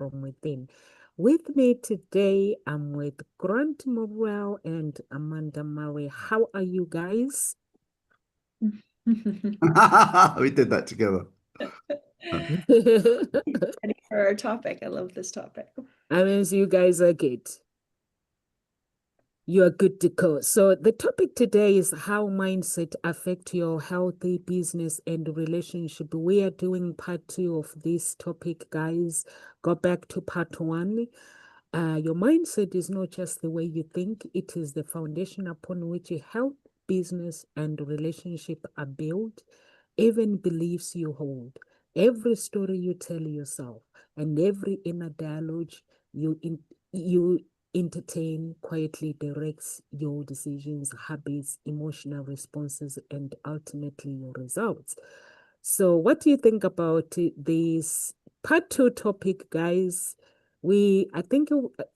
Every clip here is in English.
from within. With me today, I'm with Grant Morrell and Amanda Murray. How are you guys? We did that together. Ready for our topic. I love this topic. I mean, so you guys are good. You are good to go. So the topic today is how mindset affect your healthy business and relationship. We are doing part 2 of this topic, guys. Go back to part 1. Your mindset is not just the way you think, it is the foundation upon which your health, business, and relationship are built, even beliefs you hold. Every story you tell yourself and every inner dialogue you entertain quietly directs your decisions, habits, emotional responses, and ultimately your results. So, what do you think about this part 2 topic, guys? I think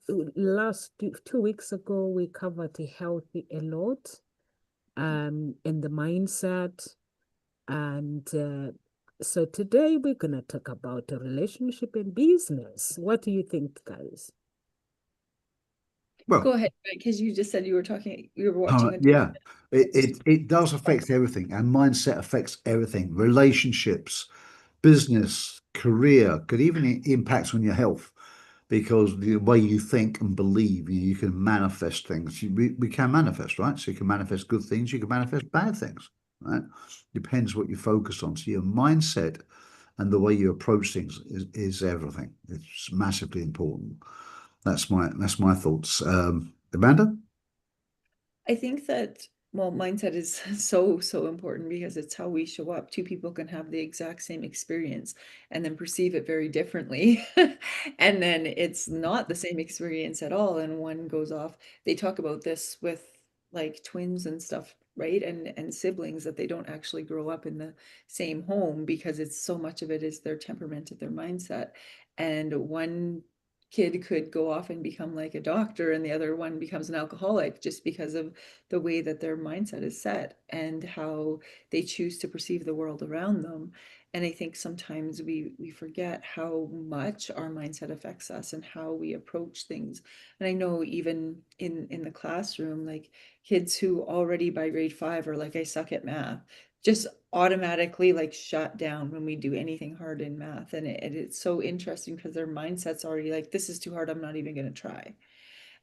last 2 weeks ago, we covered the health a lot, and the mindset. And so today we're going to talk about a relationship and business. What do you think, guys? Go Well, ahead, because you just said you were watching a yeah, it does affect everything, and mindset affects everything. Relationships, business, career, could even impact on your health because the way you think and believe, you can manifest things. We can manifest, right? So you can manifest good things, you can manifest bad things, right? Depends what you focus on. So your mindset and the way you approach things is everything. It's massively important. That's my thoughts. Amanda? I think that, well, mindset is so important because it's how we show up. Two people can have the exact same experience and then perceive it very differently. And then it's not the same experience at all. And one goes off. They talk about this with like twins and stuff, right? And siblings, that they don't actually grow up in the same home because it's so much of it is their temperament and their mindset. And one kid could go off and become like a doctor and the other one becomes an alcoholic just because of the way that their mindset is set and how they choose to perceive the world around them. And I think sometimes we forget how much our mindset affects us and how we approach things. And I know even in the classroom, like kids who already by grade 5 are like, I suck at math, just automatically like shut down when we do anything hard in math. And it's so interesting because their mindset's already like, this is too hard, I'm not even going to try.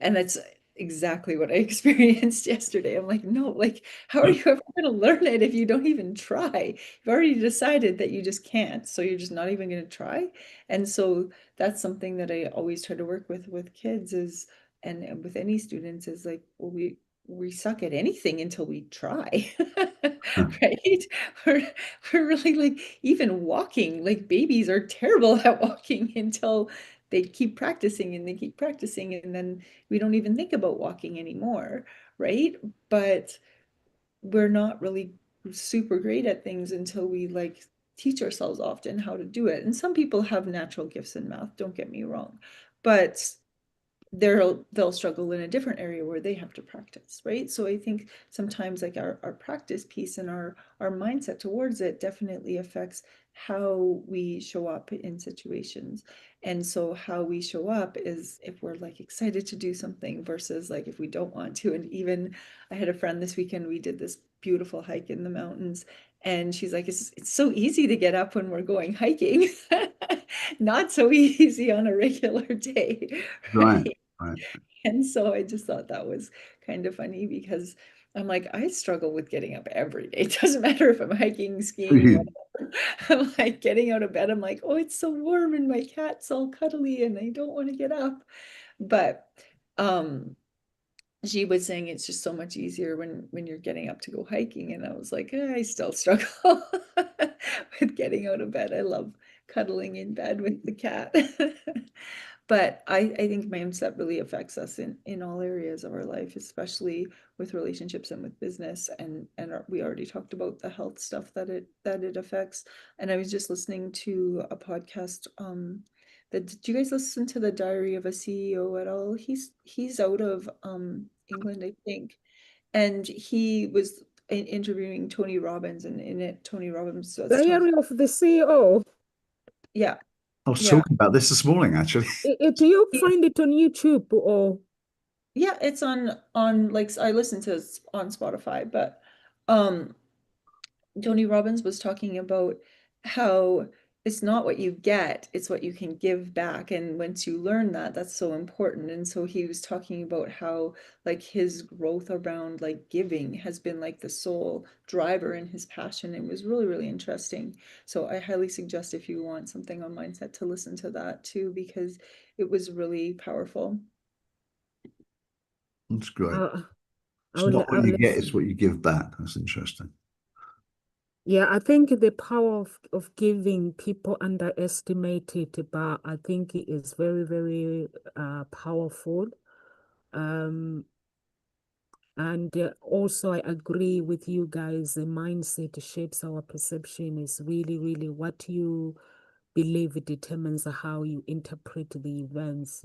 And that's exactly what I experienced yesterday. I'm like, no, like, how are you ever going to learn it if you don't even try? You've already decided that you just can't, so you're just not even going to try. And so that's something that I always try to work with kids is, and with any students is like, well, we suck at anything until we try. Right? We're, we're really like, even walking, like babies are terrible at walking until they keep practicing and they keep practicing, and then we don't even think about walking anymore, right? But we're not really super great at things until we like teach ourselves often how to do it. And some people have natural gifts in math, don't get me wrong, but they'll struggle in a different area where they have to practice, right? So I think sometimes like our practice piece and our mindset towards it definitely affects how we show up in situations. And so how we show up is if we're like excited to do something versus like if we don't want to. And even I had a friend this weekend, we did this beautiful hike in the mountains, and she's like, it's so easy to get up when we're going hiking. Not so easy on a regular day, Right, right? right. And so I just thought that was kind of funny because I'm like, I struggle with getting up every day. It doesn't matter if I'm hiking, skiing, whatever. I'm like getting out of bed. I'm like, oh, it's so warm and my cat's all cuddly and I don't want to get up. But um she was saying it's just so much easier when you're getting up to go hiking. And I was like, I still struggle with getting out of bed. I love cuddling in bed with the cat. But I think mindset really affects us in all areas of our life, especially with relationships and with business. And we already talked about the health stuff that it affects. And I was just listening to a podcast. Did you guys listen to the Diary of a CEO at all? He's out of England, I think, and he was interviewing Tony Robbins, and in it, Tony Robbins was talking. Diary of the CEO. Yeah. I was Yeah. talking about this morning, actually. Do you find it on YouTube or? Yeah, it's on like I listen to it on Spotify, but um Tony Robbins was talking about how it's not what you get, it's what you can give back. And once you learn that, that's so important. And so he was talking about how like his growth around like giving has been like the sole driver in his passion. It was really, really interesting. So I highly suggest if you want something on mindset to listen to that too, because it was really powerful. That's great. Uh, It's not what I'll you get, it's listen. what you give back. That's interesting. Yeah, I think the power of giving, people underestimate it, but I think it is very, very powerful. Um, and also, I agree with you guys. The mindset shapes our perception. Is really, really what you believe determines how you interpret the events.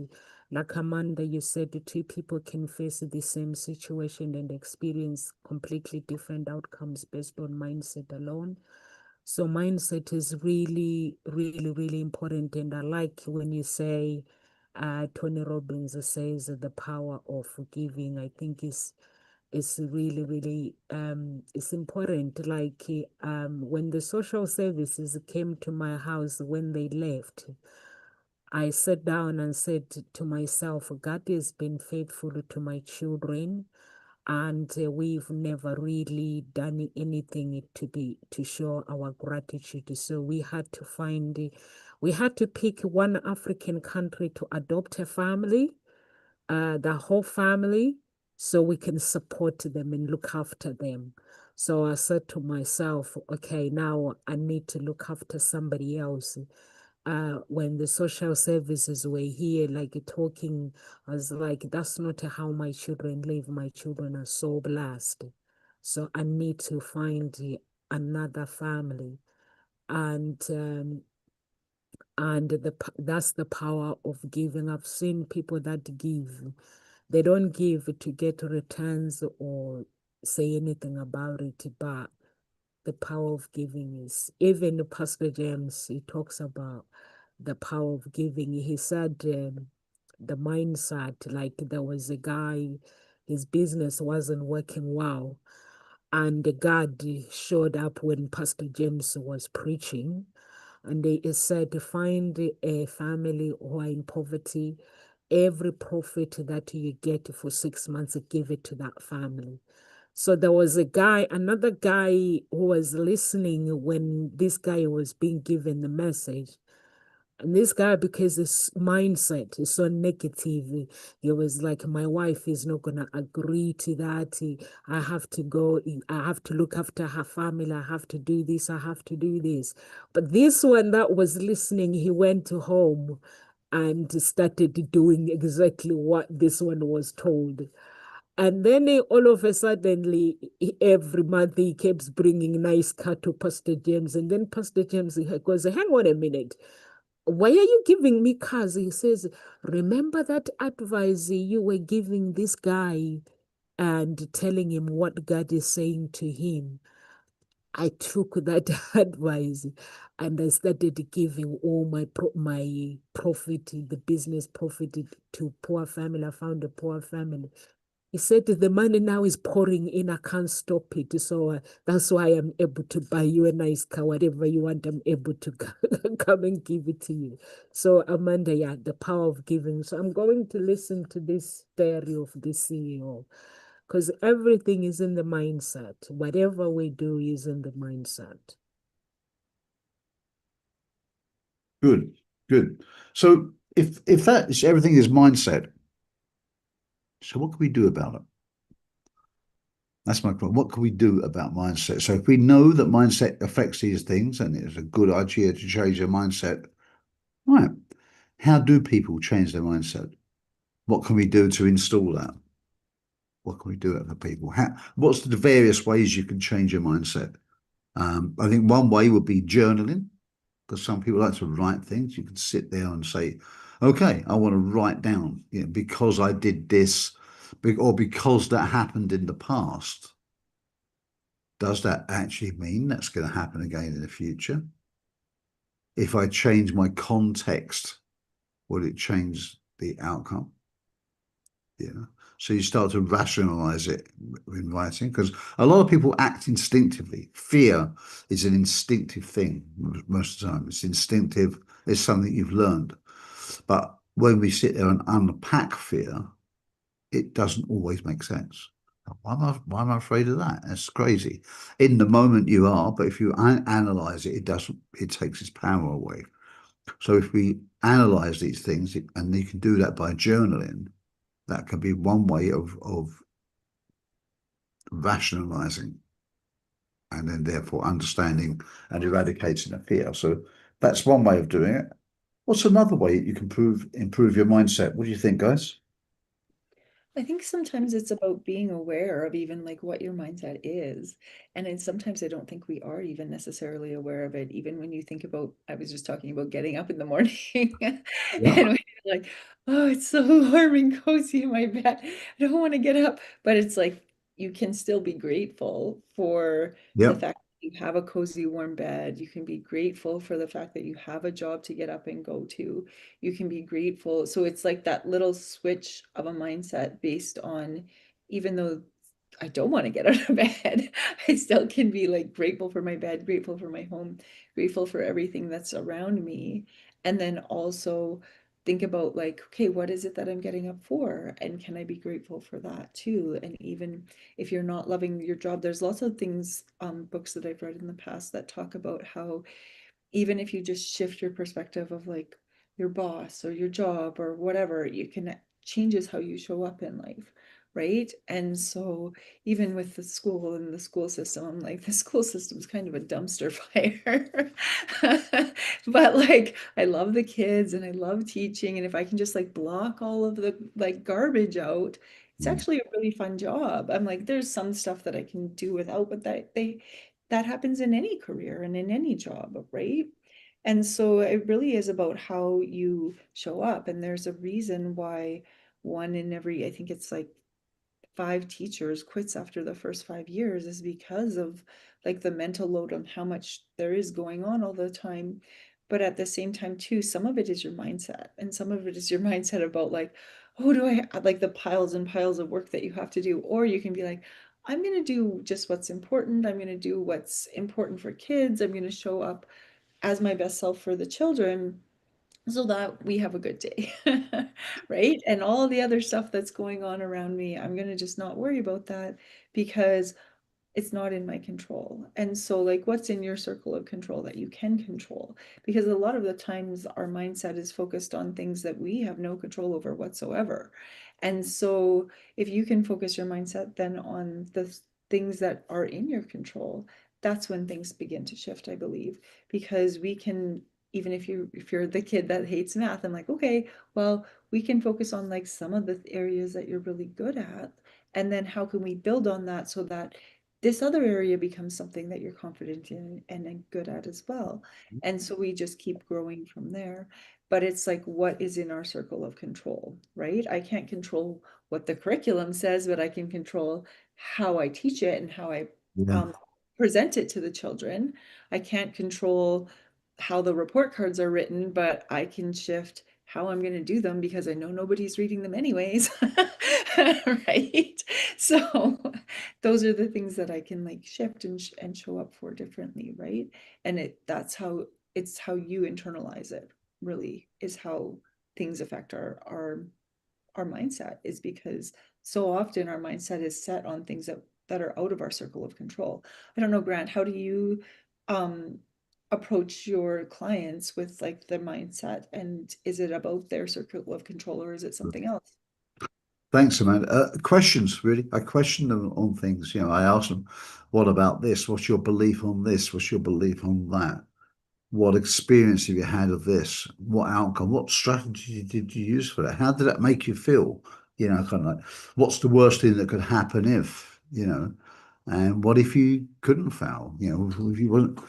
Like Amanda, you said the two people can face the same situation and experience completely different outcomes based on mindset alone. So mindset is really, really, really important. And I like when you say, Tony Robbins says that the power of giving, I think is really, really it's important. Like when the social services came to my house when they left, I sat down and said to myself, God has been faithful to my children, and we've never really done anything to show our gratitude. So we had to pick one African country to adopt a family, the whole family, so we can support them and look after them. So I said to myself, okay, now I need to look after somebody else. When the social services were here, like talking, I was like, that's not how my children live. My children are so blessed. So I need to find another family. And that's the power of giving. I've seen people that give. They don't give to get returns or say anything about it, but the power of giving is, even Pastor James, he talks about the power of giving. He said the mindset, like there was a guy, his business wasn't working well, and God showed up when Pastor James was preaching, and they said to find a family who are in poverty. Every profit that you get for 6 months, give it to that family. So there was another guy who was listening when this guy was being given the message. And this guy, because his mindset is so negative, he was like, my wife is not going to agree to that. I have to go, I have to look after her family. I have to do this. I have to do this. But this one that was listening, he went to home and started doing exactly what this one was told. And then all of a sudden, every month he keeps bringing nice car to Pastor James. And then Pastor James he goes, hang on a minute. Why are you giving me cars? He says, remember that advice you were giving this guy and telling him what God is saying to him. I took that advice and I started giving all my profit, the business profit, to poor family. I found a poor family. He said the money now is pouring in. I can't stop it. So that's why I'm able to buy you a nice car. Whatever you want, I'm able to come and give it to you. So Amanda, yeah, the power of giving. So I'm going to listen to this theory of the CEO, because everything is in the mindset. Whatever we do is in the mindset. Good, good. So if that is everything is mindset, so what can we do about it? That's my question. What can we do about mindset? So if we know that mindset affects these things and it's a good idea to change their mindset, right? How do people change their mindset? What can we do to install that? What can we do for people? What's the various ways you can change your mindset? I think one way would be journaling, because some people like to write things. You can sit there and say, okay, I want to write down, because I did this, or because that happened in the past. Does that actually mean that's going to happen again in the future? if I change my context, will it change the outcome? Yeah. So you start to rationalize it in writing, because a lot of people act instinctively. Fear is an instinctive thing most of the time. It's instinctive. It's something you've learned. But when we sit there and unpack fear, it doesn't always make sense. Why am I afraid of that? That's crazy. In the moment you are, but if you analyze it, it doesn't, it takes its power away. So if we analyze these things, and you can do that by journaling, that can be one way of rationalizing and then therefore understanding and eradicating the fear. So that's one way of doing it. What's another way you can improve your mindset? What do you think, guys? I think sometimes it's about being aware of even like what your mindset is. And then sometimes I don't think we are even necessarily aware of it. Even when you think about, I was just talking about getting up in the morning and Yeah. when you're like, oh, it's so warm and cozy in my bed. I don't want to get up. But it's like you can still be grateful for the Yep. fact that you have a cozy, warm bed. You can be grateful for the fact that you have a job to get up and go to. You can be grateful. So it's like that little switch of a mindset based on, even though I don't want to get out of bed, I still can be like grateful for my bed, grateful for my home, grateful for everything that's around me. And then also think about like, okay, what is it that I'm getting up for? And can I be grateful for that too? And even if you're not loving your job, there's lots of things, books that I've read in the past that talk about how even if you just shift your perspective of like your boss or your job or whatever, you can changes how you show up in life, right? And so even with the school and the school system, I'm like, the school system's kind of a dumpster fire. But like I love the kids and I love teaching. And if I can just like block all of the like garbage out, it's Mm. actually a really fun job. I'm like, there's some stuff that I can do without, but that happens in any career and in any job, right? And so it really is about how you show up. And there's a reason why one in every, I think it's like 5 teachers quits after the first 5 years, is because of like the mental load on how much there is going on all the time. But at the same time, too, some of it is your mindset, and some of it is your mindset about like, oh, do I like the piles and piles of work that you have to do? Or you can be like, I'm going to do just what's important. I'm going to do what's important for kids. I'm going to show up as my best self for the children so that we have a good day. Right? And all the other stuff that's going on around me, I'm going to just not worry about that because it's not in my control. And so, like, what's in your circle of control that you can control? Because a lot of the times our mindset is focused on things that we have no control over whatsoever. And so, if you can focus your mindset then on the things that are in your control, that's when things begin to shift, I believe, because we can. Even if you're the kid that hates math, I'm like, okay, well, we can focus on like some of the areas that you're really good at, and then how can we build on that so that this other area becomes something that you're confident in and good at as well. And so we just keep growing from there. But it's like, what is in our circle of control, right? I can't control what the curriculum says, but I can control how I teach it and how I Yeah. um, present it to the children. I can't control how the report cards are written, but I can shift how I'm going to do them because I know nobody's reading them anyways. Right? So those are the things that I can like shift and show up for differently, right? And that's how it's how you internalize it, really, is how things affect our mindset, is because so often our mindset is set on things that are out of our circle of control. I don't know, Grant, how do you um approach your clients with like the mindset, and is it about their circle of control or is it something else? Thanks, Amanda. Questions, really. I question them on things. I ask them, what about this? What's your belief on this? What's your belief on that? What experience have you had of this? What outcome? What strategy did you use for that? How did that make you feel? Kind of like, what's the worst thing that could happen if, and what if you couldn't fail? If you wasn't,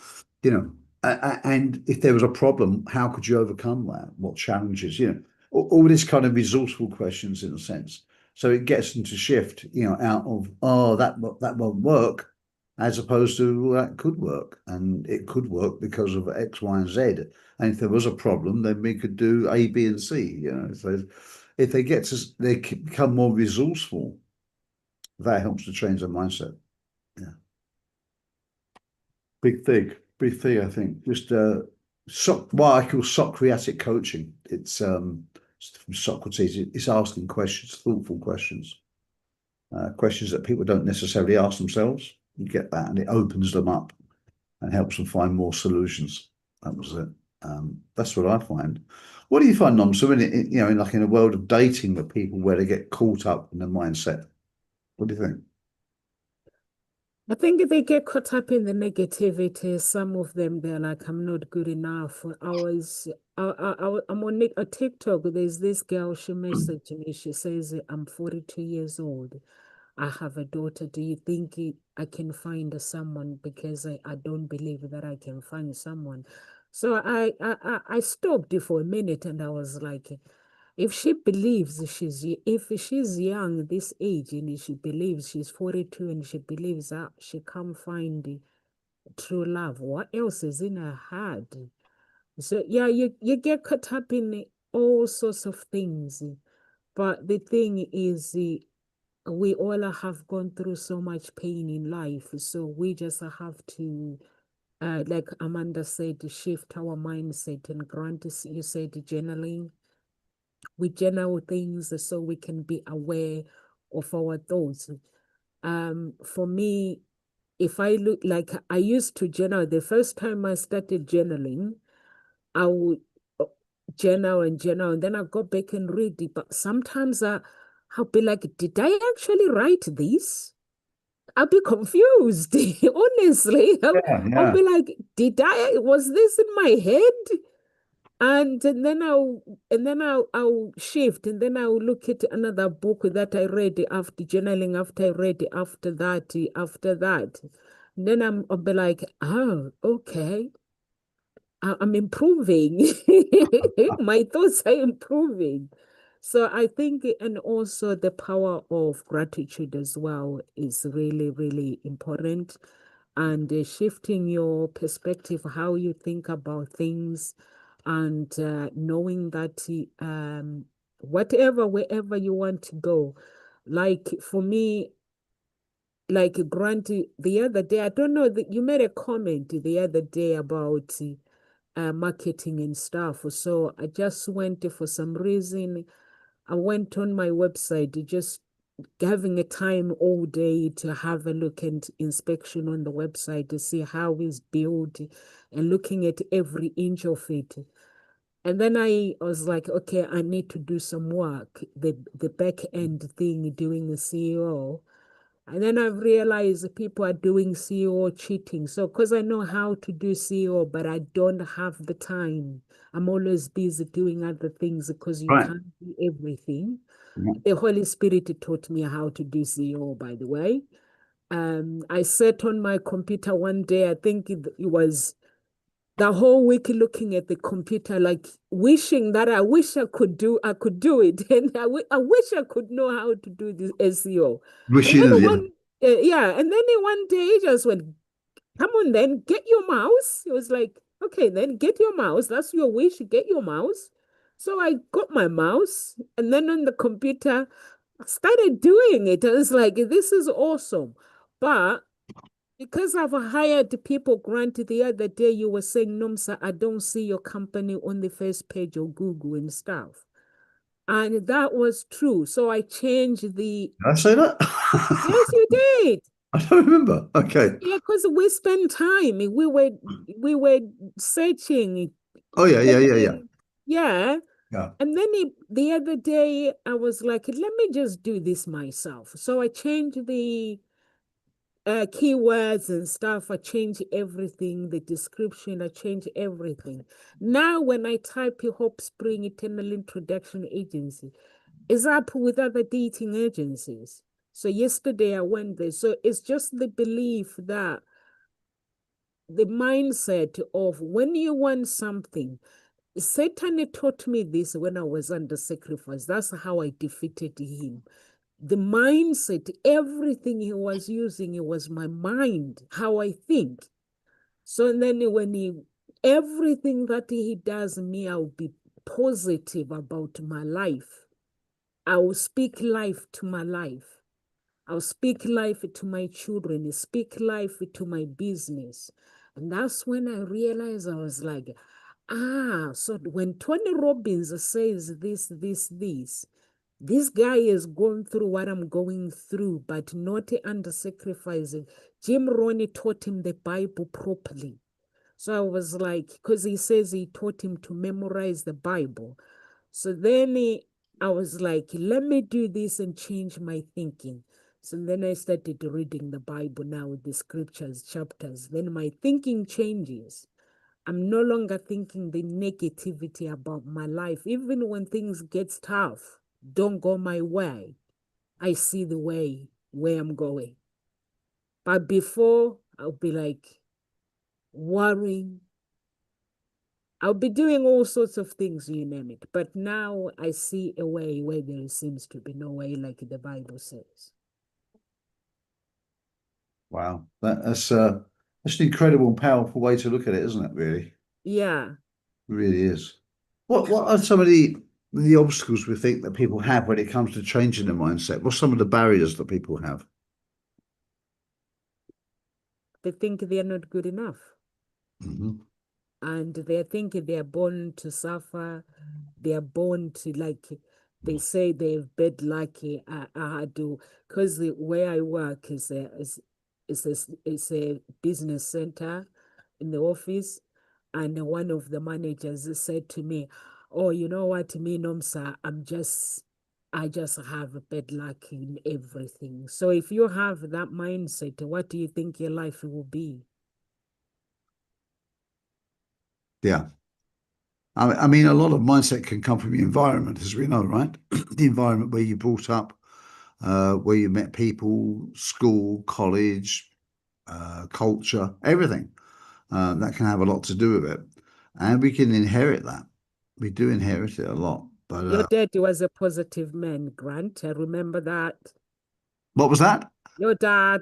and if there was a problem, how could you overcome that? What challenges? All these kind of resourceful questions in a sense. So it gets them to shift, out of, oh, that won't work. as opposed to well, that could work, and it could work because of X, Y, and Z. And if there was a problem, then we could do A, B, and C. You know, so if they get to they become more resourceful, that helps to change their mindset. Yeah, big thing, big thing. I think just what I call Socratic coaching. It's from Socrates. It's asking questions, thoughtful questions, questions that people don't necessarily ask themselves. You get that, and it opens them up and helps them find more solutions. That was it. That's what I find. What do you find, Nom? So in a world of dating with people where they get caught up in the mindset, what do you think? I think they get caught up in the negativity. Some of them, they're like, I'm not good enough. I'm on a TikTok. There's this girl, she messaged me. She says, I'm 42 years old. I have a daughter. Do you think I can find someone? Because I don't believe that I can find someone. So I stopped for a minute and I was like, if she's young this age and she believes she's 42 and she believes that she can't find true love, what else is in her head? So yeah, you get caught up in all sorts of things. But the thing is, we all have gone through so much pain in life, so we just have to, like Amanda said, shift our mindset. And Grant, you said journaling. We journal things so we can be aware of our thoughts. For me, if I look like I used to journal, the first time I started journaling, I would journal and journal, and then I go back and read it. But sometimes I'll be like, did I actually write this? I'll be confused, honestly. I'll Yeah. be like, was this in my head? And then I'll shift, and then I'll look at another book that I read after journaling, after I read after that. And then I'll be like, oh, okay. I'm improving. My thoughts are improving. So I think, and also the power of gratitude as well is really, really important. And shifting your perspective, how you think about things, and knowing that wherever you want to go. Like for me, like Grant, the other day, I don't know that you made a comment the other day about marketing and stuff. So I just went for some reason. I went on my website, just having a time all day to have a look and inspection on the website to see how it's built and looking at every inch of it. And then I was like, okay, I need to do some work, the back end thing, doing the CEO. And then I've realized people are doing CEO cheating. So, because I know how to do CEO, but I don't have the time. I'm always busy doing other things because you Right. can't do everything. Yeah. The Holy Spirit taught me how to do CEO, by the way. I sat on my computer one day, I think it was the whole week looking at the computer, like wishing that I could do it. And I wish I could know how to do this SEO. Wish And you then knew, yeah. and then one day he just went, come on then, get your mouse. It was like, okay, then get your mouse. That's your wish, get your mouse. So I got my mouse, and then on the computer, I started doing it. I was like, this is awesome. But because I've hired people, Grant, the other day you were saying, Nomsa, I don't see your company on the first page of Google and stuff. And that was true. So I changed the, Did I say that? yes, you did. I don't remember. Okay. Yeah, because we spent time. We were searching, Oh yeah, yeah, yeah, yeah. checking. Yeah. Yeah. And then the other day I was like, let me just do this myself. So I changed the keywords and stuff. I change everything, the description, I change everything. Now, when I type Hope Spring Eternal Introduction Agency, it's up with other dating agencies. So yesterday I went there. So it's just the belief that the mindset of when you want something, Satan taught me this when I was under sacrifice. That's how I defeated him. the mindset, everything he was using, it was my mind, how I think. So then everything that he does me, I'll be positive about my life. I will speak life to my life. I'll speak life to my children, speak life to my business. And that's when I realized, I was like, so when Tony Robbins says this guy is going through what I'm going through, but not under sacrificing. Jim Rohn taught him the Bible properly. So I was like, because he says he taught him to memorize the Bible. So then I was like, let me do this and change my thinking. So then I started reading the Bible now with the scriptures, chapters. Then my thinking changes. I'm no longer thinking the negativity about my life. Even when things get tough, don't go my way. I see the way where I'm going. But before, I'll be like worrying. I'll be doing all sorts of things, you name it. But now I see a way where there seems to be no way, like the Bible says. Wow, that's an incredible and powerful way to look at it, isn't it? Really, Yeah. it really is. What are some of the obstacles we think that people have when it comes to changing their mindset? What's some of the barriers that people have? They think they're not good enough. Hmm. And they think they're born to suffer. They're born to, like, they say they've bad luck. I do, because where I work is a business center in the office, and one of the managers said to me, "Oh, you know what, me, Nomsa, I just have bad luck in everything." So if you have that mindset, what do you think your life will be? Yeah. I mean, a lot of mindset can come from the environment, as we know, right? The environment where you brought up, where you met people, school, college, culture, everything. That can have a lot to do with it. And we can inherit that. We do inherit it a lot. But Your dad was a positive man, Grant. I remember that. what was that? Your dad,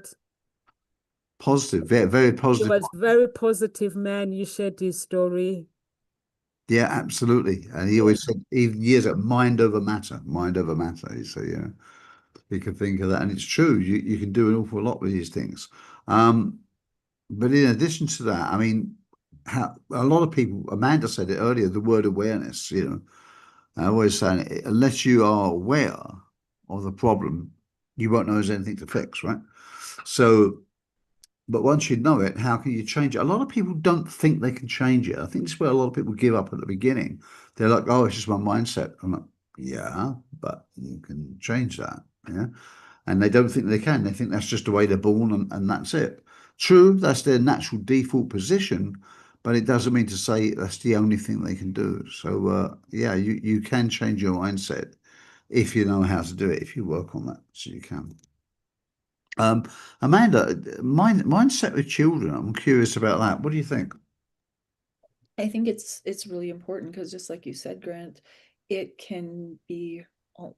Positive, very, very he positive. was very positive man. You shared his story. Yeah, absolutely. And he Yeah. always said, even years ago, mind over matter, mind over matter. So, yeah, you can think of that. And it's true. You can do an awful lot with these things. Um, But in addition to that, I mean, a lot of people, Amanda said it earlier, the word awareness, I always say, unless you are aware of the problem, you won't know there's anything to fix, right? So, but once you know it, how can you change it? A lot of people don't think they can change it. I think this is where a lot of people give up at the beginning. They're like, oh, it's just my mindset. I'm like, yeah, but you can change that. Yeah. And they don't think they can. They think that's just the way they're born and that's it. True, that's their natural default position, but it doesn't mean to say that's the only thing they can do. So, yeah, you can change your mindset if you know how to do it, if you work on that, so you can. Um, Amanda, mindset with children, I'm curious about that. What do you think? I think it's really important because just like you said, Grant, it can be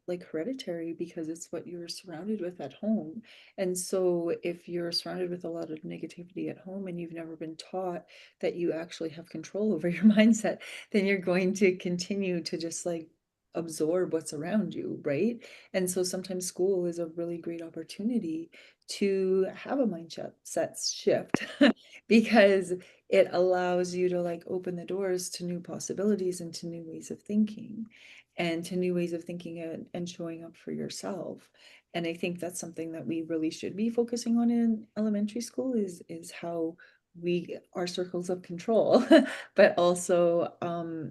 like hereditary because it's what you're surrounded with at home. And so if you're surrounded with a lot of negativity at home and you've never been taught that you actually have control over your mindset, then you're going to continue to just like absorb what's around you, right? And so sometimes school is a really great opportunity to have a mindset shift because it allows you to like open the doors to new possibilities and to new ways of thinking and to new ways of thinking and showing up for yourself. And I think that's something that we really should be focusing on in elementary school is how we our circles of control, but also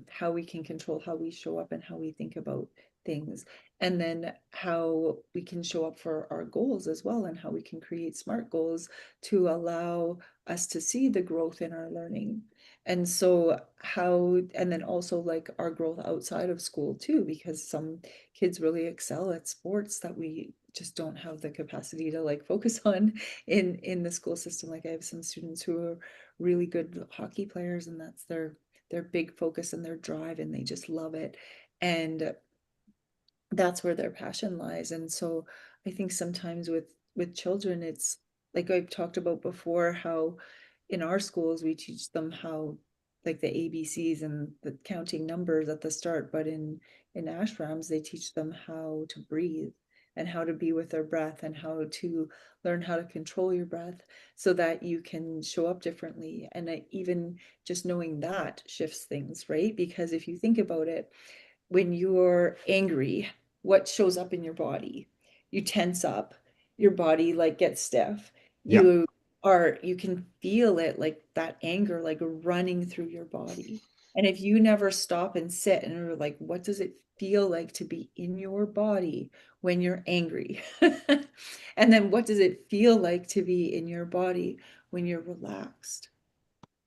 how we can control how we show up and how we think about things, and then how we can show up for our goals as well, and how we can create smart goals to allow us to see the growth in our learning. And so and then also like our growth outside of school too, because some kids really excel at sports that we just don't have the capacity to like focus on in the school system. Like I have some students who are really good hockey players, and that's their big focus and their drive, and they just love it. And that's where their passion lies. And so I think sometimes with children, it's like I've talked about before, how in our schools we teach them how, like, the ABCs and the counting numbers at the start, but in ashrams they teach them how to breathe and how to be with their breath and how to learn how to control your breath so that you can show up differently. And even just knowing that shifts things, right? Because if you think about it, when you're angry, what shows up in your body? You tense up, your body like gets stiff. Yeah. You can feel it, like that anger like running through your body. And if you never stop and sit and are like, what does it feel like to be in your body when you're angry? And then what does it feel like to be in your body when you're relaxed?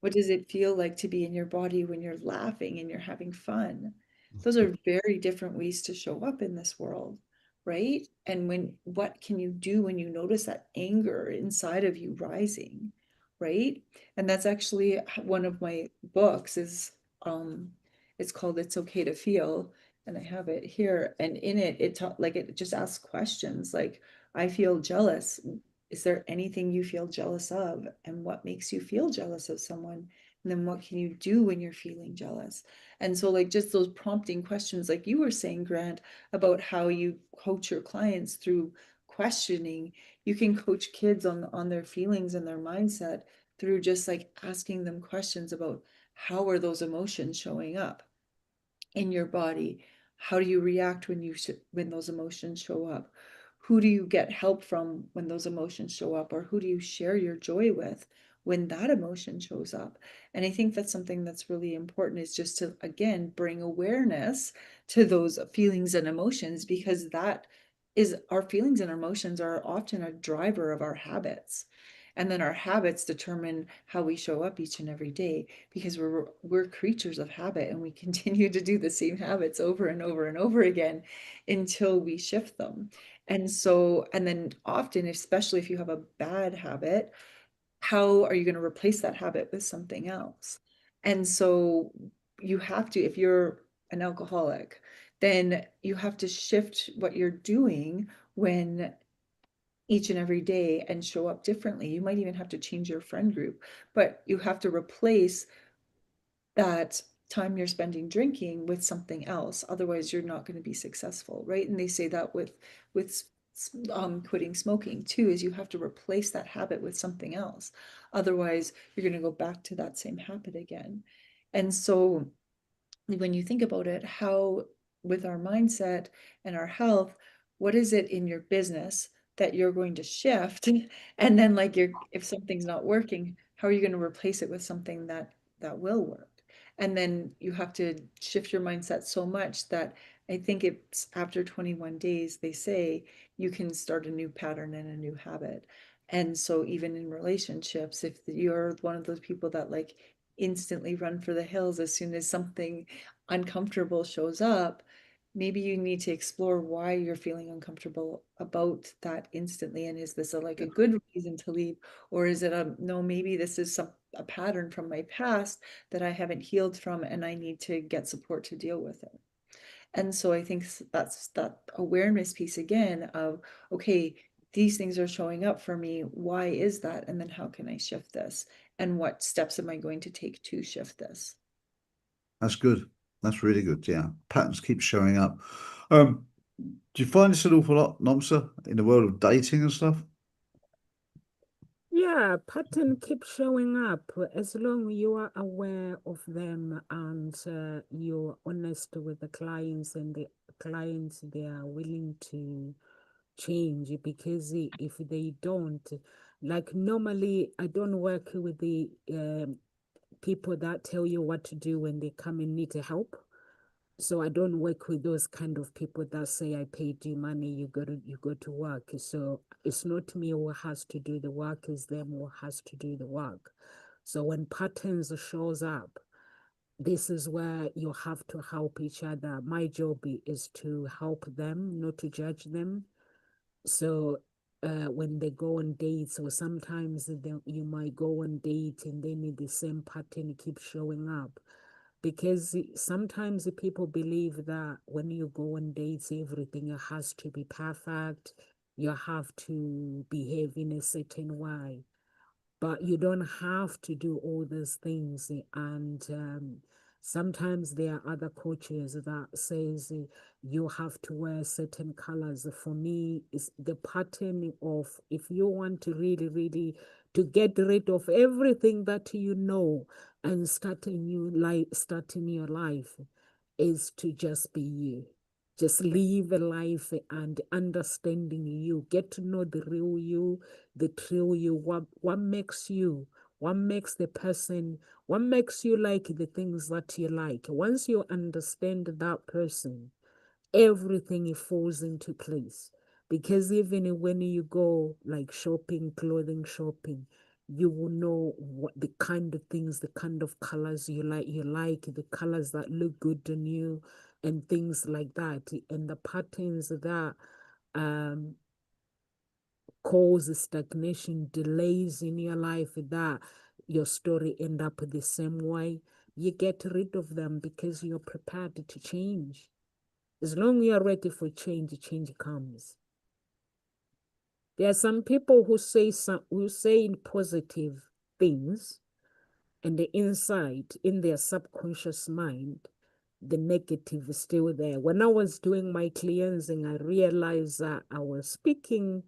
What does it feel like to be in your body when you're laughing and you're having fun? Those are very different ways to show up in this world, right? And what can you do when you notice that anger inside of you rising, right? And that's actually one of my books is it's called It's Okay to Feel, and I have it here. And in it, it just asks questions like, I feel jealous. Is there anything you feel jealous of? And what makes you feel jealous of someone? And then what can you do when you're feeling jealous? And so, like, just those prompting questions, like you were saying, Grant, about how you coach your clients through questioning. You can coach kids on their feelings and their mindset through just like asking them questions about how are those emotions showing up in your body? How do you react when those emotions show up? Who do you get help from when those emotions show up? Or who do you share your joy with when that emotion shows up? And I think that's something that's really important, is just to, again, bring awareness to those feelings and emotions, because that is, our feelings and emotions are often a driver of our habits. And then our habits determine how we show up each and every day, because we're creatures of habit, and we continue to do the same habits over and over and over again until we shift them. And so, and then often, especially if you have a bad habit, how are you going to replace that habit with something else? And so you have to, if you're an alcoholic, then you have to shift what you're doing when each and every day and show up differently. You might even have to change your friend group, but you have to replace that time you're spending drinking with something else. Otherwise, you're not going to be successful, right? And they say that with quitting smoking too, is you have to replace that habit with something else. Otherwise, you're going to go back to that same habit again. And so when you think about it, how with our mindset and our health, what is it in your business that you're going to shift? And then, like, if something's not working, how are you going to replace it with something that will work? And then you have to shift your mindset so much that I think it's after 21 days, they say you can start a new pattern and a new habit. And so even in relationships, if you're one of those people that like instantly run for the hills as soon as something uncomfortable shows up, maybe you need to explore why you're feeling uncomfortable about that instantly. And is this like a good reason to leave? Or is it no, maybe this is a pattern from my past that I haven't healed from, and I need to get support to deal with it. And so I think that's that awareness piece again of, okay, these things are showing up for me. Why is that? And then how can I shift this? And what steps am I going to take to shift this? That's good. That's really good. Yeah. Patterns keep showing up. Do you find this an awful lot, Nomsa, in the world of dating and stuff? Yeah, pattern keep showing up as long you are aware of them, and you're honest with the clients, and the clients, they are willing to change. Because if they don't, like, normally I don't work with the people that tell you what to do when they come and need help. So I don't work with those kind of people that say, I paid you money, you go to work. So it's not me who has to do the work, it's them who has to do the work. So when patterns shows up, this is where you have to help each other. My job is to help them, not to judge them. So when they go on dates, or sometimes you might go on date and then the same pattern keeps showing up. because sometimes the people believe that when you go on dates, everything has to be perfect. You have to behave in a certain way, but you don't have to do all those things. And sometimes there are other coaches that says you have to wear certain colors. For me, is the pattern of, if you want to really, really to get rid of everything that you know and starting your life, is to just be you. Just live a life and understanding you. Get to know the real you, the true you. What makes you? What makes the person? What makes you like the things that you like? Once you understand that person, everything falls into place. Because even when you go like shopping, clothing shopping, you will know what the kind of things, the kind of colors you like the colors that look good on you and things like that. And the patterns that um cause stagnation, delays in your life, that your story end up the same way. You get rid of them because you're prepared to change. As long as you're ready for change, change comes. There are some people who say positive things, and the inside, in their subconscious mind, the negative is still there. When I was doing my cleansing, I realized that I was speaking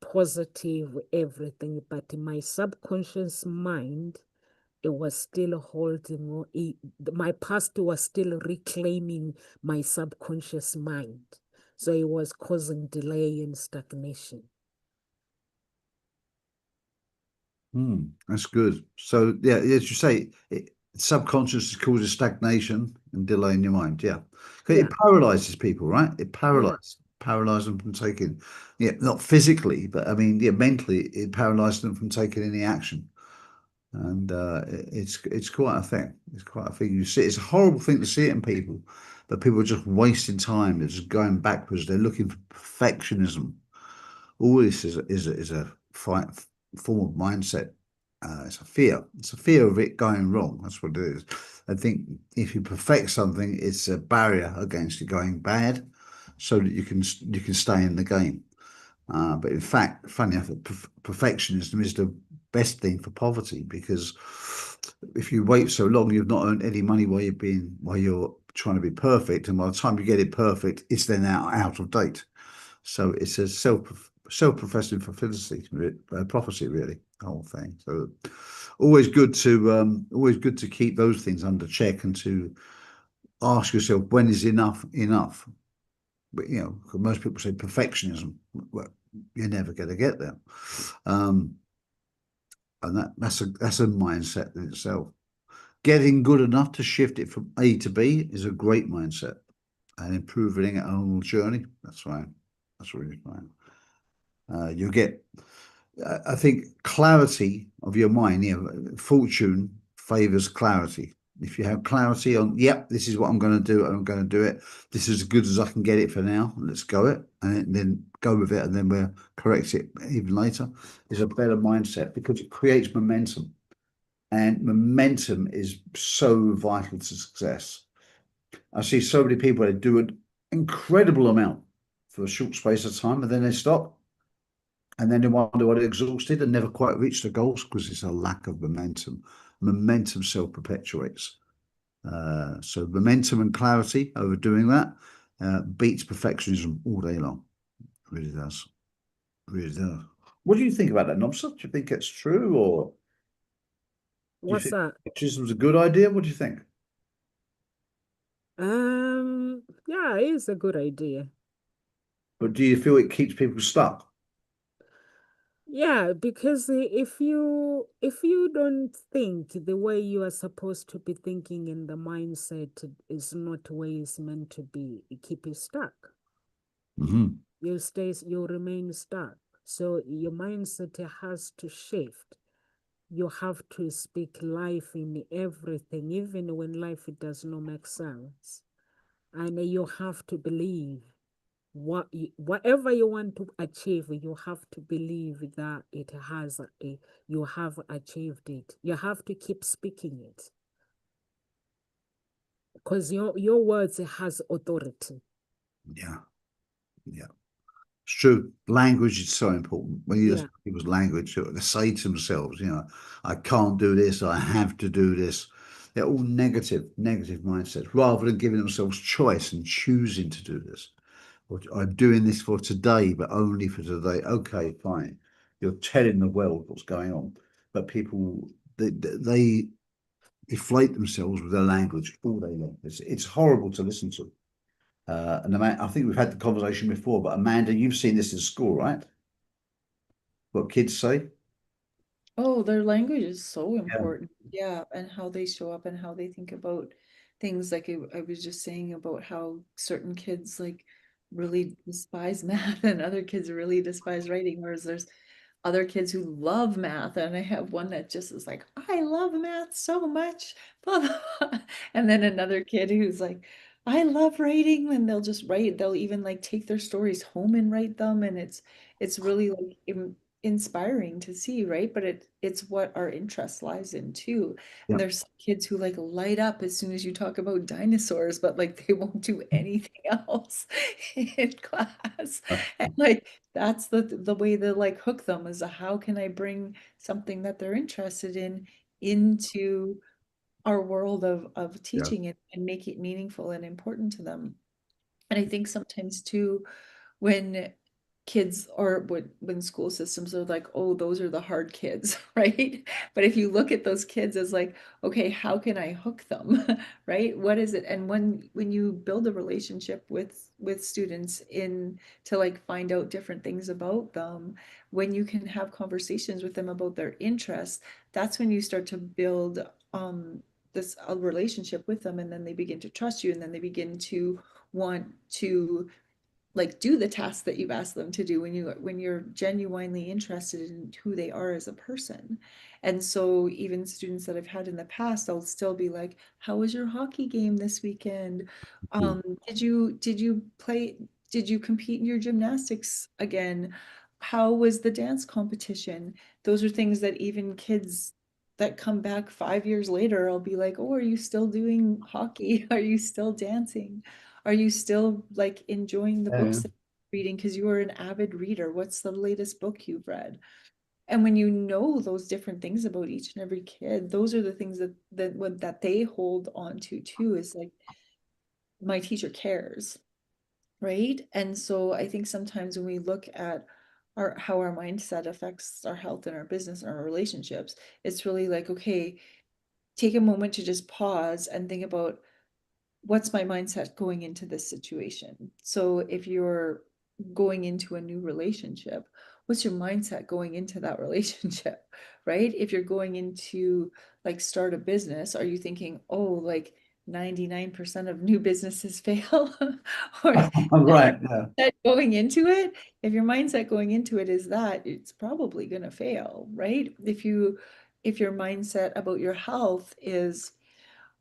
positive everything, but in my subconscious mind, it was still holding on. My past was still reclaiming my subconscious mind. So it was causing delay and stagnation. That's good. So yeah, as you say, subconscious causes stagnation and delay in your mind. Yeah, 'cause Yeah, it paralyzes people, right? It yeah, paralyzes them from taking, yeah, not physically, but I mean, yeah, mentally, it paralyzes them from taking any action. And it's quite a thing. It's quite a thing. You see, it's a horrible thing to see it in people, but people are just wasting time. They're just going backwards. They're looking for perfectionism. All this is a form of mindset. It's a fear. It's a fear of it going wrong. That's what it is. I think if you perfect something, it's a barrier against it going bad, so that you can stay in the game. But in fact, funny enough, perfectionism is the best thing for poverty, because if you wait so long, you've not earned any money while you're trying to be perfect, and by the time you get it perfect, it's then out of date. So it's a self-professing prophecy, really, the whole thing. So always good to keep those things under check and to ask yourself, when is enough enough? But most people say perfectionism. Well, you're never going to get there, and that's a mindset in itself. Getting good enough to shift it from A to B is a great mindset, and improving it on a journey. That's fine. That's really fine. You'll get, I think, clarity of your mind. Fortune favors clarity. If you have clarity on, yep, this is what I'm going to do, I'm going to do it. This is as good as I can get it for now. Let's go it, and then go with it, and then we'll correct it even later. Is a better mindset, because it creates momentum, and momentum is so vital to success. I see so many people that do an incredible amount for a short space of time, and then they stop, and then they wonder why they're exhausted and never quite reach the goals, because it's a lack of momentum. Momentum self-perpetuates. So momentum and clarity over doing that beats perfectionism all day long. It really does. It really does. What do you think about that, Nobsa? Do you think it's true, or do you what's think that? perfectionism is a good idea? What do you think? Yeah, it is a good idea. But do you feel it keeps people stuck? Yeah, because if you don't think the way you are supposed to be thinking, and the mindset is not where it's meant to be, it keep you stuck. Mm-hmm. You remain stuck. So your mindset has to shift. You have to speak life in everything, even when life does not make sense. And you have to believe whatever you want to achieve, you have to believe that you have achieved it. You have to keep speaking it. because your words has authority. Yeah. Yeah. It's true. Language is so important. When you Yeah. listen to people's language, they say to themselves, I can't do this, I have to do this. They're all negative mindsets, rather than giving themselves choice and choosing to do this. Or, I'm doing this for today, but only for today. Okay, fine. You're telling the world what's going on, but people they deflate themselves with their language all day long. It's horrible to listen to. And I think we've had the conversation before, but Amanda, you've seen this in school, right? What kids say? Oh, their language is so Yeah. important. Yeah, and how they show up and how they think about things. Like I was just saying about how certain kids like really despise math and other kids really despise writing, whereas there's other kids who love math. And I have one that just is like, I love math so much, blah, blah, blah. And then another kid who's like, I love writing, and they'll just write. They'll even like take their stories home and write them, and it's really like inspiring to see, right? But it's what our interest lies in too. Yeah. And there's some kids who like light up as soon as you talk about dinosaurs, but like they won't do anything else in class. And like that's the way to like hook them is how can I bring something that they're interested in into our world of Yeah. teaching it and make it meaningful and important to them. And I think sometimes too, when kids or when school systems are like, oh, those are the hard kids, right? But if you look at those kids as like, okay, how can I hook them, right? What is it? And when you build a relationship with students in to like find out different things about them, when you can have conversations with them about their interests, that's when you start to build this a relationship with them, and then they begin to trust you, and then they begin to want to like do the tasks that you've asked them to do when you're genuinely interested in who they are as a person. And so even students that I've had in the past, I'll still be like, how was your hockey game this weekend? Mm. Did you compete in your gymnastics again? How was the dance competition? Those are things that even kids that come back 5 years later, I'll be like, oh, are you still doing hockey? Are you still dancing? Are you still like enjoying the Yeah. books that you're reading because you are an avid reader? What's the latest book you've read? And when you know those different things about each and every kid, those are the things that they hold on to too, is like my teacher cares, right? And so I think sometimes when we look at how our mindset affects our health and our business and our relationships, it's really like, okay, take a moment to just pause and think about what's my mindset going into this situation. So if you're going into a new relationship, what's your mindset going into that relationship, right? If you're going into like start a business, are you thinking, oh, like 99% of new businesses fail? Or Right. Yeah. going into it, if your mindset going into it is that, it's probably going to fail, right? If your mindset about your health is,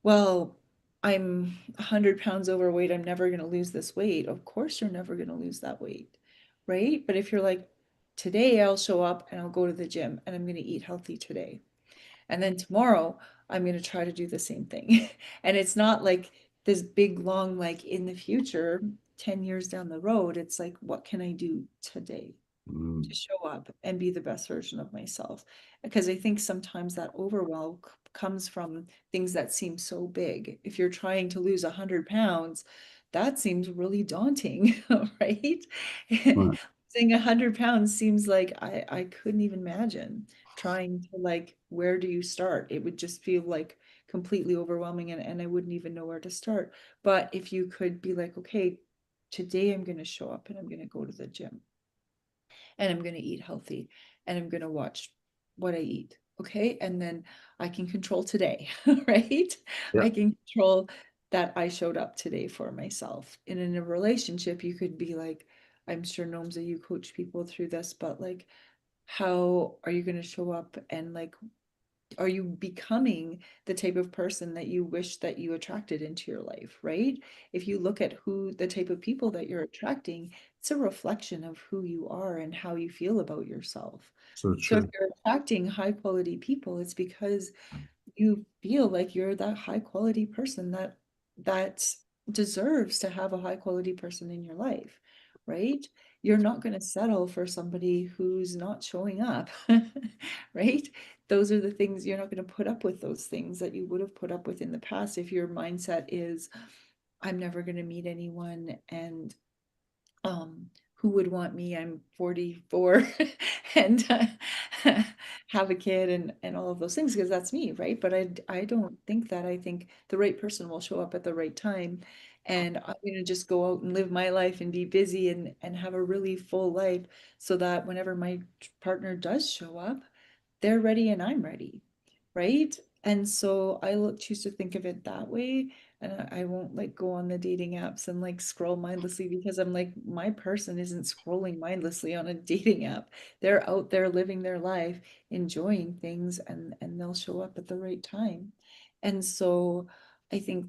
well, I'm 100 pounds overweight, I'm never going to lose this weight. Of course, you're never going to lose that weight, right? But if you're like, today I'll show up and I'll go to the gym and I'm going to eat healthy today. And then tomorrow I'm going to try to do the same thing. And it's not like this big, long, like in the future, 10 years down the road. It's like, what can I do today Mm. to show up and be the best version of myself? Because I think sometimes that overwhelm comes from things that seem so big. If you're trying to lose 100 pounds, that seems really daunting, right? Right. Losing 100 pounds seems like I couldn't even imagine trying to like, where do you start? It would just feel like completely overwhelming, and I wouldn't even know where to start. But if you could be like, okay, today I'm going to show up and I'm going to go to the gym and I'm going to eat healthy and I'm going to watch what I eat. Okay. And then I can control today, right? Yeah. I can control that I showed up today for myself. And in a relationship, you could be like, I'm sure Nomza, you coach people through this, but like, how are you going to show up and like, are you becoming the type of person that you wish that you attracted into your life, right? If you look at who the type of people that you're attracting, it's a reflection of who you are and how you feel about yourself. So So if true. you're attracting high quality people, it's because you feel like you're that high quality person that that deserves to have a high quality person in your life, right? You're not going to settle for somebody who's not showing up, right? Those are the things you're not going to put up with, those things that you would have put up with in the past if your mindset is, I'm never going to meet anyone, and who would want me? I'm 44 and have a kid and all of those things, because that's me, right? But I don't think that. I think the right person will show up at the right time, and I'm going to just go out and live my life and be busy and have a really full life, so that whenever my partner does show up, they're ready and I'm ready, right? And so I choose to think of it that way. And I won't like go on the dating apps and like scroll mindlessly, because I'm like, my person isn't scrolling mindlessly on a dating app. They're out there living their life, enjoying things, and they'll show up at the right time. And so I think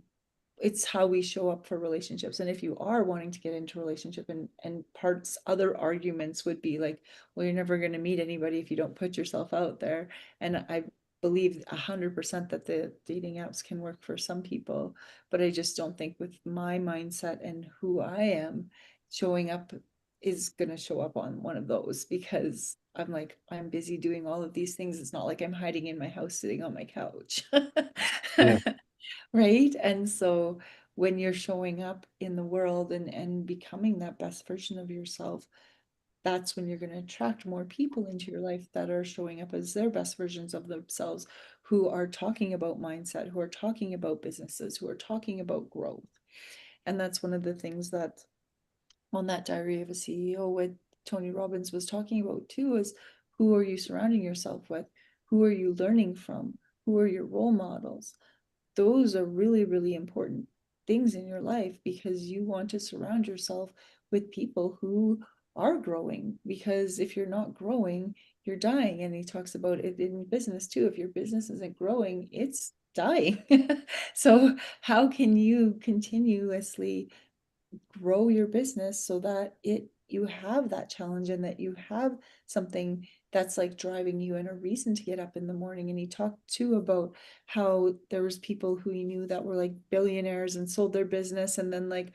it's how we show up for relationships. And if you are wanting to get into a relationship, and parts other arguments would be like, well, you're never going to meet anybody if you don't put yourself out there. And I believe 100% that the dating apps can work for some people, but I just don't think with my mindset and who I am, showing up is going to show up on one of those, because I'm like, I'm busy doing all of these things. It's not like I'm hiding in my house sitting on my couch. Yeah. Right? And so when you're showing up in the world and becoming that best version of yourself, that's when you're going to attract more people into your life that are showing up as their best versions of themselves, who are talking about mindset, who are talking about businesses, who are talking about growth. And that's one of the things that on that Diary of a CEO, what Tony Robbins was talking about too, is who are you surrounding yourself with? Who are you learning from? Who are your role models? Those are really, really important things in your life, because you want to surround yourself with people who are growing, because if you're not growing, you're dying. And he talks about it in business too. If your business isn't growing, it's dying. So how can you continuously grow your business so that you have that challenge, and that you have something that's like driving you and a reason to get up in the morning? And he talked too about how there was people who he knew that were like billionaires and sold their business, and then like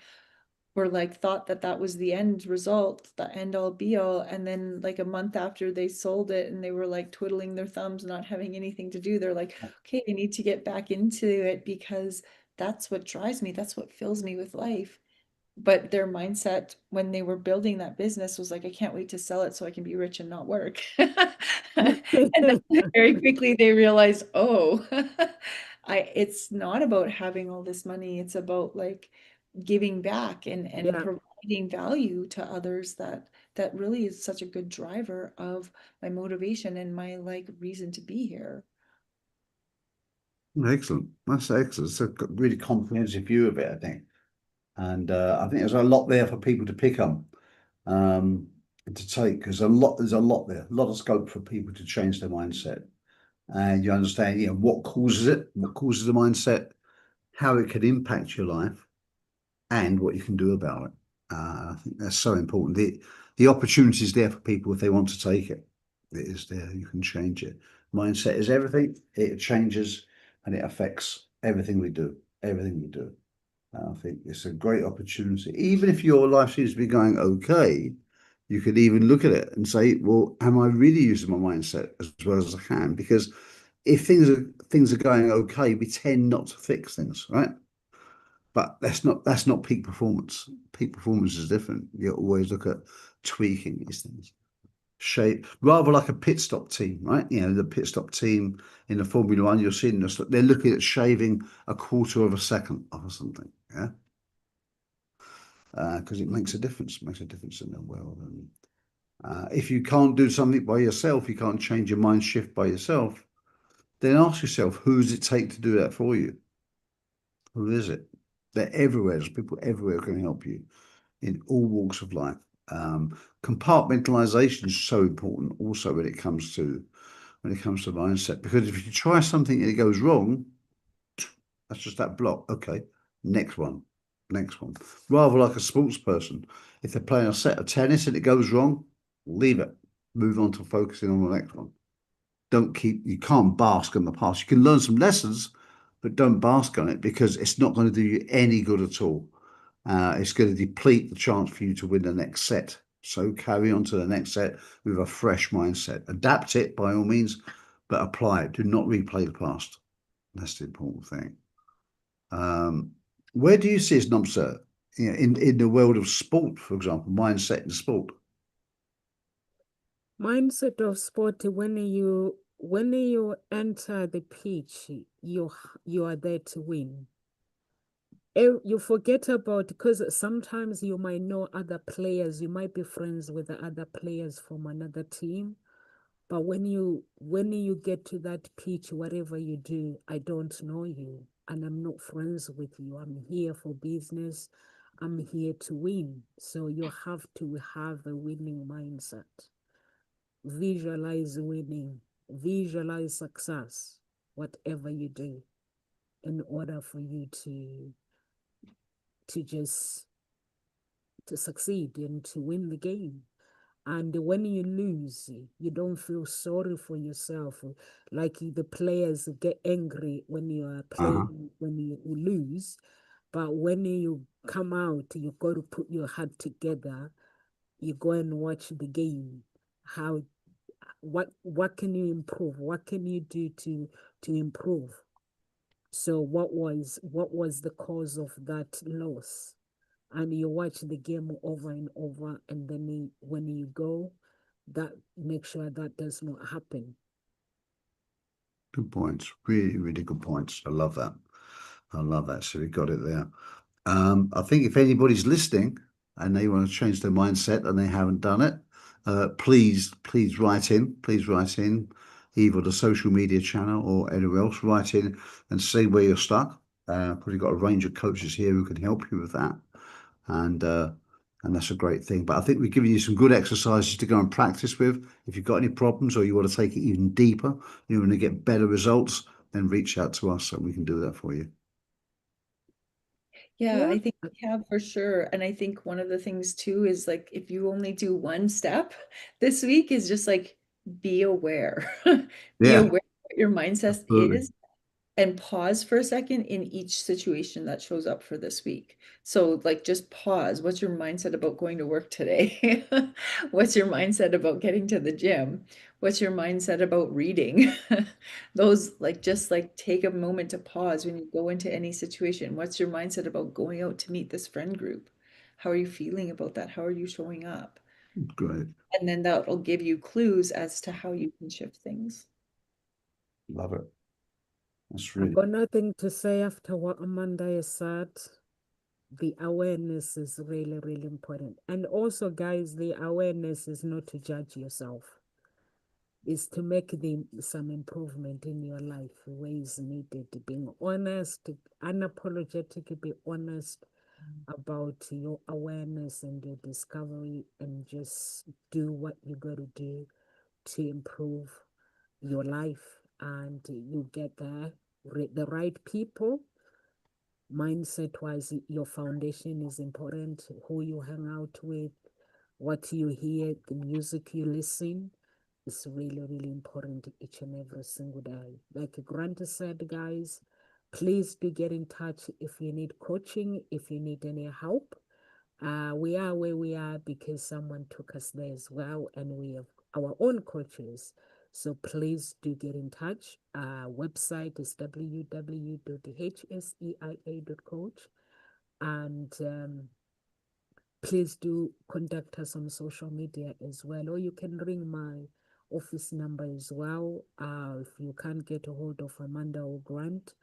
were like thought that that was the end result, the end all be all, and then like a month after they sold it and they were like twiddling their thumbs, not having anything to do, they're like, okay, I need to get back into it, because that's what drives me, that's what fills me with life. But their mindset when they were building that business was like, I can't wait to sell it so I can be rich and not work. And then very quickly they realized, oh, it's not about having all this money. It's about like giving back and Yeah. providing value to others. That really is such a good driver of my motivation and my like reason to be here. Excellent. That's excellent. It's a really comprehensive view of it, I think. And I think there's a lot there for people to pick on, to take, because there's a lot there, a lot of scope for people to change their mindset. And you understand, what causes it, what causes the mindset, how it can impact your life, and what you can do about it. I think that's so important. The opportunity is there for people if they want to take it. It is there. You can change it. Mindset is everything. It changes and it affects everything we do. Everything we do. I think it's a great opportunity. Even if your life seems to be going okay, you could even look at it and say, well, am I really using my mindset as well as I can? Because if things are going okay, we tend not to fix things, right? But that's not peak performance. Peak performance is different. You always look at tweaking these things. Shape rather like a pit stop team, right? The pit stop team in the Formula One, you're seeing this, they're looking at shaving a quarter of a second off or something, yeah, because it makes a difference. Makes a difference in the world. And if you can't do something by yourself, you can't change your mind shift by yourself. Then ask yourself, who does it take to do that for you? Who is it? They're everywhere. There's people everywhere who can help you in all walks of life. Compartmentalization is so important also when it comes to mindset, because if you try something and it goes wrong, that's just that block. Okay, next one. Rather like a sports person, if they're playing a set of tennis and it goes wrong, leave it. Move on to focusing on the next one. You can't bask in the past. You can learn some lessons, but don't bask on it because it's not going to do you any good at all. It's going to deplete the chance for you to win the next set. So carry on to the next set with a fresh mindset. Adapt it by all means, but apply it. Do not replay the past. That's the important thing. Where do you see as Nomsa, in the world of sport, for example, mindset in sport? Mindset of sport, when you enter the pitch, you are there to win. You forget about, because sometimes you might know other players, you might be friends with the other players from another team, but when you get to that pitch, whatever you do, I don't know you and I'm not friends with you. I'm here for business. I'm here to win. So you have to have a winning mindset. Visualize winning, visualize success, whatever you do, in order for you to just to succeed and to win the game. And when you lose, you don't feel sorry for yourself. Like the players get angry when you are playing, when you lose. But when you come out, you got to put your head together. You go and watch the game. What can you improve? What can you do to improve? So what was the cause of that loss? And you watch the game over and over, and then when you go, that make sure that does not happen. Good points. Really, really good points. I love that. I love that. So we got it there. I think if anybody's listening and they want to change their mindset and they haven't done it, please write in. Please write in either the social media channel or anywhere else. Write in and say where you're stuck. Probably got a range of coaches here who can help you with that. And that's a great thing. But I think we've given you some good exercises to go and practice with. If you've got any problems or you want to take it even deeper, you want to get better results, then reach out to us and we can do that for you. Yeah, I think we have for sure. And I think one of the things too is like if you only do one step this week is just like be aware. Be Yeah, aware what your mindset absolutely. is and pause for a second in each situation that shows up for this week. So like just pause. What's your mindset about going to work today? What's your mindset about getting to the gym? What's your mindset about reading? Those like just like take a moment to pause when you go into any situation. What's your mindset about going out to meet this friend group? How are you feeling about that? How are you showing up? Great. And then that will give you clues as to how you can shift things. Love it. That's I've really got nothing to say after what Amanda has said. The awareness is really, really important. And also, guys, the awareness is not to judge yourself. It's to make some improvement in your life, ways needed, being honest, unapologetic, be honest about your awareness and your discovery, and just do what you got to do to improve your life. And you get there, the right people. Mindset wise, your foundation is important, who you hang out with, what you hear, the music you listen is really, really important each and every single day. Like Grant said, guys, please do get in touch if you need coaching, if you need any help. We are where we are because someone took us there as well, and we have our own coaches. So please do get in touch. Website is www.hseia.coach. And please do contact us on social media as well. Or you can ring my office number as well if you can't get a hold of Amanda or Grant.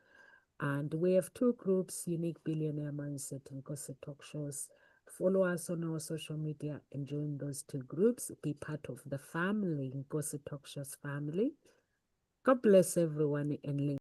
And we have two groups, Unique Billionaire Mindset and Gossip Talk Shows. Follow us on our social media and join those two groups. Be part of the family, Gossip Talk Shows family. God bless everyone and